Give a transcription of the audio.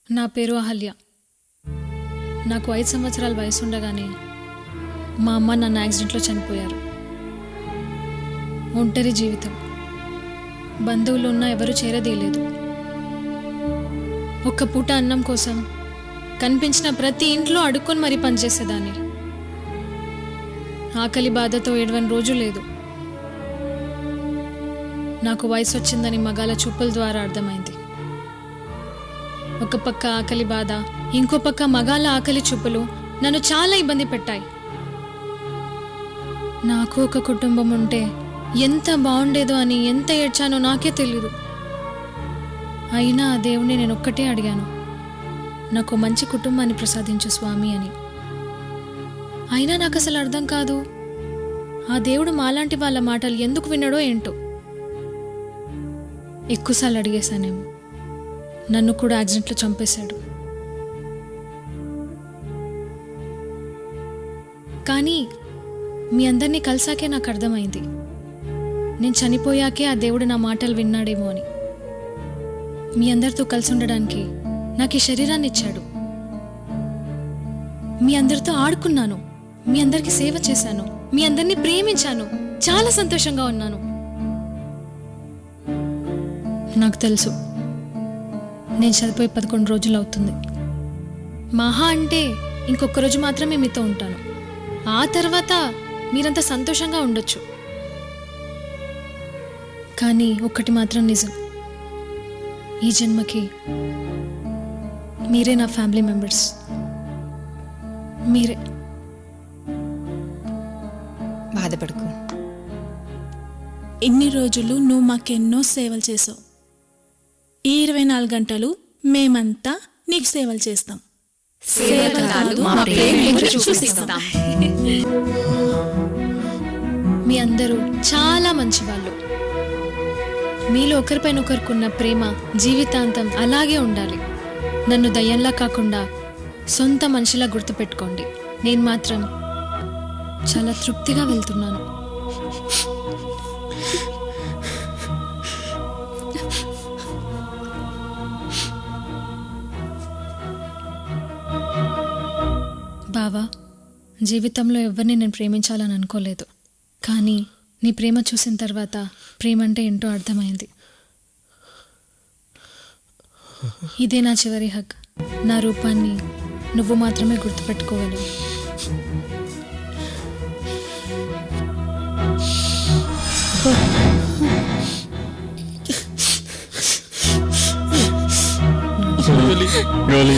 నా పేరు అహల్య. నాకు 5 సంవత్సరాల వయసు ఉండగానే మా అమ్మ నన్ను యాక్సిడెంట్లో చనిపోయారు. ఒంటరి జీవితం. బంధువులు ఉన్నా ఎవరూ చేరదీయలేదు. ఒక్క పూట అన్నం కోసం కనిపించిన ప్రతి ఇంట్లో అడుక్కొని మరీ పనిచేసేదాన్ని. ఆకలి బాధతో ఏడవని రోజు లేదు. నాకు వయసు వచ్చిందని మగాల చూపుల ద్వారా అర్థమైంది. ఒక పక్క ఆకలి బాధ, ఇంకో పక్క మగాల ఆకలి చూపులు నన్ను చాలా ఇబ్బంది పెట్టాయి. నాకు ఒక కుటుంబం ఉంటే ఎంత బాగుండేదో అని ఎంత ఏడ్చానో నాకే తెలీదు. అయినా ఆ దేవుణ్ణి నేను ఒక్కటే అడిగాను, నాకు మంచి కుటుంబాన్ని ప్రసాదించు స్వామి అని. అయినా నాకు అసలు అర్థం కాదు, ఆ దేవుడు మాలాంటి వాళ్ళ మాటలు ఎందుకు విన్నాడో ఏంటో. ఎక్కువసార్లు అడిగేశానేమో. నన్ను కూడా యాక్సిడెంట్లో చంపేశాడు. కానీ మీ అందరినీ కలిసాకే నాకు అర్థమైంది, నేను చనిపోయాకే ఆ దేవుడు నా మాటలు విన్నాడేమో అని. మీ అందరితో కలిసి ఉండడానికి నాకు ఈ శరీరాన్ని ఇచ్చాడు. మీ అందరితో ఆడుకున్నాను, మీ అందరికీ సేవ చేశాను, మీ అందరినీ ప్రేమించాను, చాలా సంతోషంగా ఉన్నాను. నాకు తెలుసు నేను చనిపోయి 11 రోజులు అవుతుంది. మహా అంటే ఇంకొక రోజు మాత్రమే మీతో ఉంటాను. ఆ తర్వాత మీరంతా సంతోషంగా ఉండొచ్చు. కానీ ఒక్కటి మాత్రం నిజం, ఈ జన్మకి మీరే నా ఫ్యామిలీ మెంబర్స్. మీరే. బాధపడకు. ఇన్ని రోజులు నువ్వు మాకెన్నో సేవలు చేసావు. ఈ 24 గంటలు మేమంతా నీకు సేవలు చేస్తాం. మీ అందరూ చాలా మంచివాళ్ళు. మీలో ఒకరిపైన ఒకరికున్న ప్రేమ జీవితాంతం అలాగే ఉండాలి. నన్ను దయ్యంలా కాకుండా సొంత మనిషిలా గుర్తుపెట్టుకోండి. నేను మాత్రం చాలా తృప్తిగా వెళ్తున్నాను. బావా, జీవితంలో ఎవరిని నేను ప్రేమించాలని అనుకోలేదు. కానీ నీ ప్రేమ చూసిన తర్వాత ప్రేమ అంటే ఏంటో అర్థమైంది. ఇదే నా చివరి హక్. నా రూపాన్ని నువ్వు మాత్రమే గుర్తుపెట్టుకోగలవు. గోలీ,